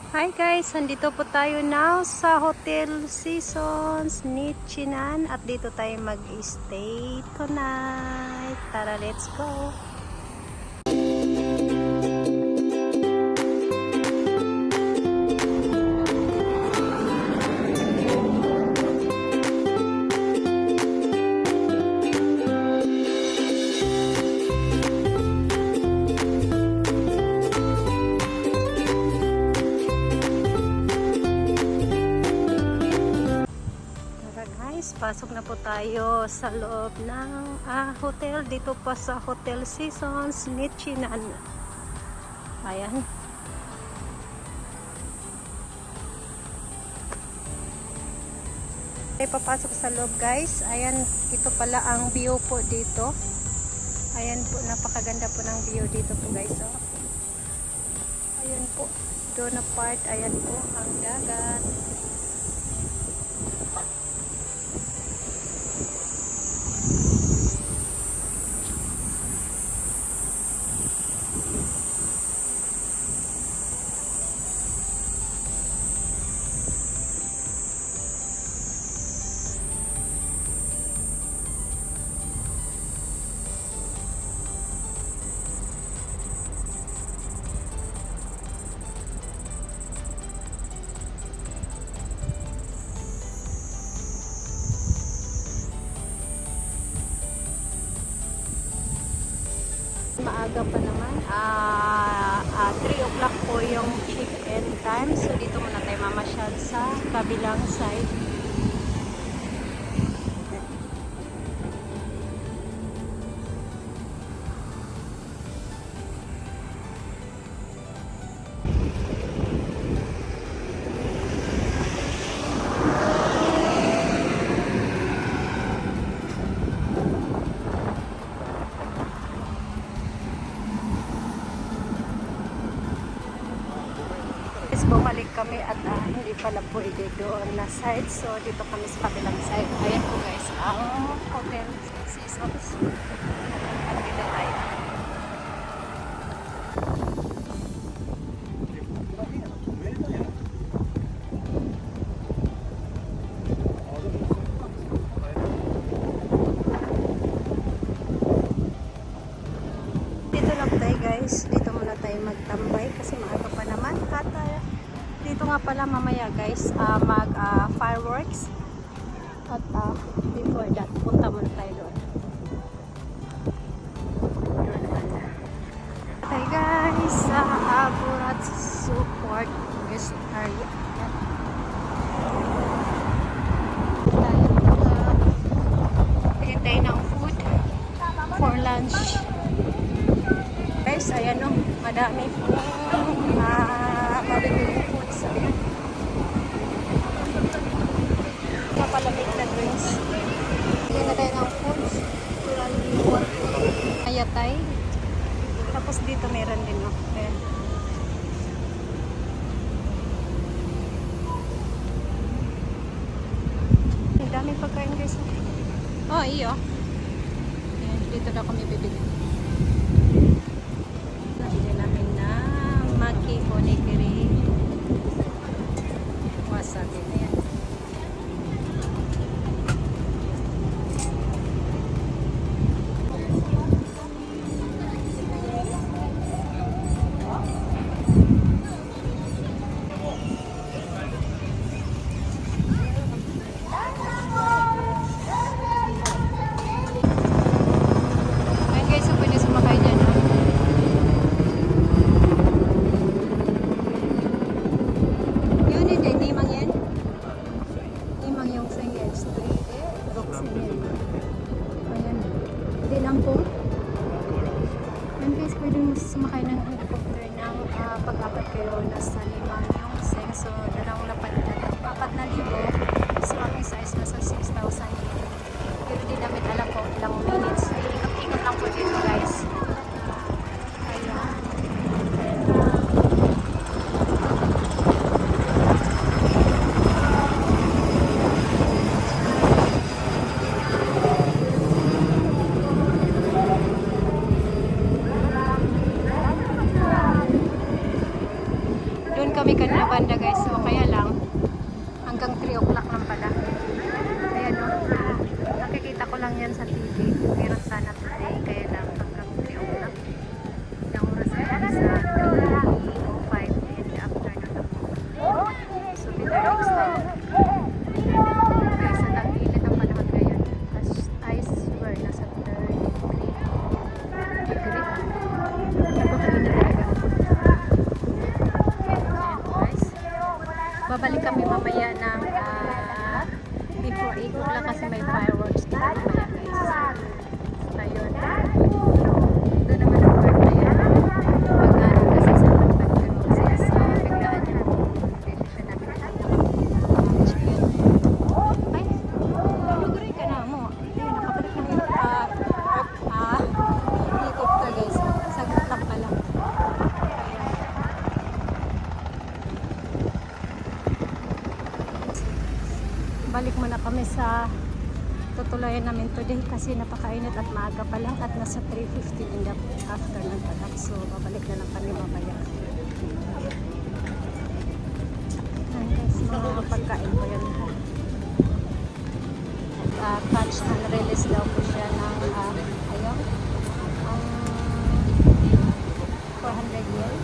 Hi guys, nandito po tayo now sa Hotel Seasons Nichinan at dito tayo mag-stay tonight. Tara, let's go! Pasok na po tayo sa loob ng hotel dito pa sa Hotel Seasons Nichinan. Ayan. Ay, papasok sa loob guys. Ayan, ito pala ang view po dito. Ayan po, napakaganda po ng view dito po guys. Oh. Ayan po, doon na part. Ayan po ang dagat. Maaga pa naman, 3 o'clock po yung check-in time, so dito muna tayo mamasyal sa kabilang side. Bumalik kami at hindi pala pwede doon na side, so dito kami sa kabilang side. Ayan po guys, ang Hotel Seasons. At dito tayo. Dito lang tayo guys, dito muna tayo magtambay kasi maaga pa naman at dito nga pala mamaya guys mag fireworks at before that punta muna tayo doon. Hi guys, sa Aburat Support Guest Area. Tayo ng food for lunch guys. Ayan o, madami po mabibili foods. Ayan, mapalamig na drinks. Ayan na tayo ng foods. Ayatay. Tapos dito meron din o. Ayan. Ang dami pagkain guys. Oh, iyo. Ayan, dito na kami bibili. Nabili namin na maki onigiri wasabi na yan. Ayan guys, so pwede sumakay dyan. No? Ayan guys, pwede mo sumakay ng helicopter ng pag-apat kayo nasa 5 yung seng, so 4,000. So ang isa is nasa 6,000 yen. Pero di namin alam kung ilang minutes. Ikot-ikot lang po dito guys. Ayan. kami kanina banda guys. So kaya lang hanggang 3 o'clock lang pala. Ayan o. Nakikita ko lang yan sa TV. Meron sana today. Kaya lang hanggang 3 o'clock. Ilang oras na kami sa 3:05 in the afternoon na po. So bitter next time. Guys, ang tag-init ang panahon ngayon. Ice were nasa 33 degree. Napakainit talaga. Ayan guys. Babalik kami mamaya ng before 8 o'clock kasi may fireworks dito mamaya guys. Ayun. Doon naman ang part na yan. Pag-ano kasi sa pag-ano kasi sa biglaan yan. Pwede siya namin ay, lugray ka na mo. Ayun, nakabalik na yung helicopter guys. Saglit lang pala. Ayan. Balik muna kami sa tutuloyan namin today kasi napakainit at maaga pa lang at nasa 3:50 in the afternoon pa lang. So babalik na lang kami mamaya. Ayan guys, mga pagkain ko yan. Catch and release daw po siya ng ayun, 400 yen.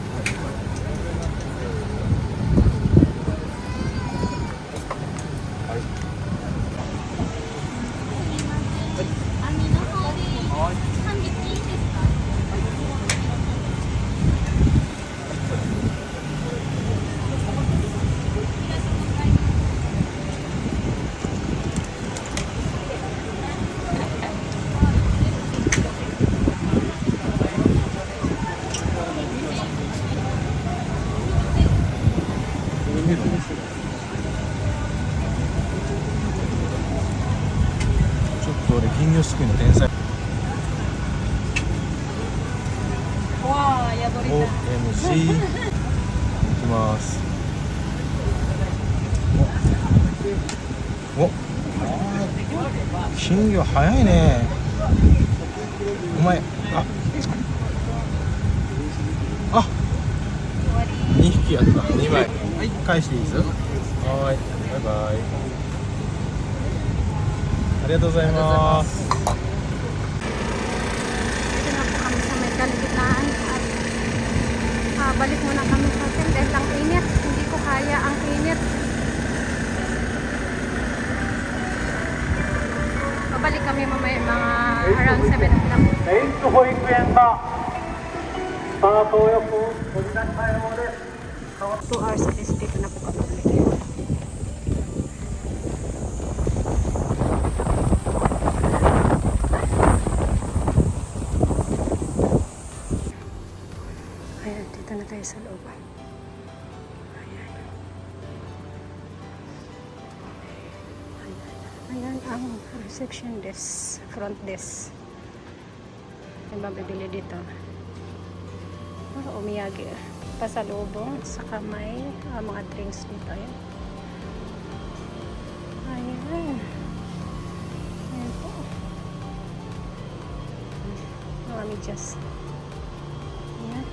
Wow, yaborita. OMG いきますお金魚早いねお前2匹やった2枚はい返していいですはーいバイバイありがとうございますDito na po kami sa may kalagitnaan at balik muna kami sa hotel dahil ang init. Hindi ko kaya ang init. Babalik kami mamaya mga around 7 o'clock. 園区保育園がスタートをよくお時間対応です。 2 hours at least dito na po kami ulit. Ayan, dito na tayo sa loob. Ayan. Ayan ang reception desk, front desk. Yung mabibili dito. Umiyagi. Pasalubong, saka may mga drinks dito. Ayan. Ayan. Ayan po. Mga medyas. Ayan.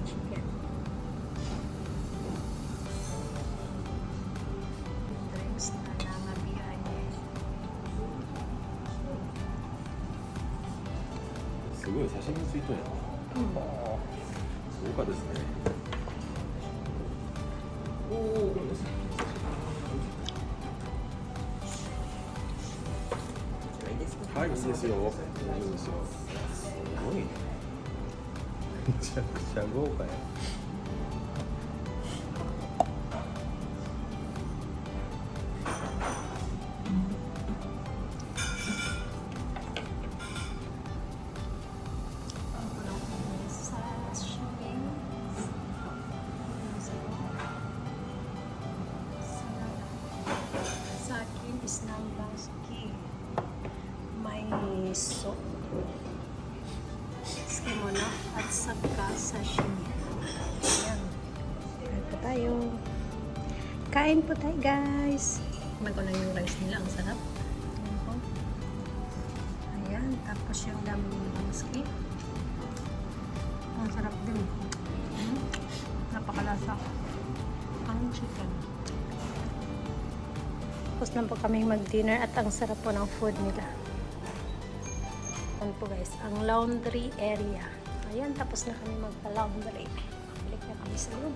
chicken. Drinks na nangabiyahe. すごい刺身ついとんや。すごかったですね。おお、これです。はい、いいですよ。大丈夫ですよ。すごいね。めちゃくちゃ豪華や。Sa akin is nambangski. May so skimona at saka sashimi. Ayan. Kain po tayo. Kain po tayo, guys. Kumain ko na yung rice nila. Ang sarap. Ayan po. Ayan. Tapos yung nambangski. Ang sarap din. Napakalasa. Ang chicken. Tapos na po kami mag-dinner at ang sarap po ng food nila. Ayan po guys, ang laundry area. Ayan, tapos na kami magpa-laundry. Balik na kami sa room.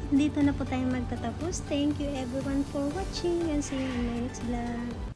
Dito na po tayo magtatapos. Thank you everyone for watching and see you in my next vlog.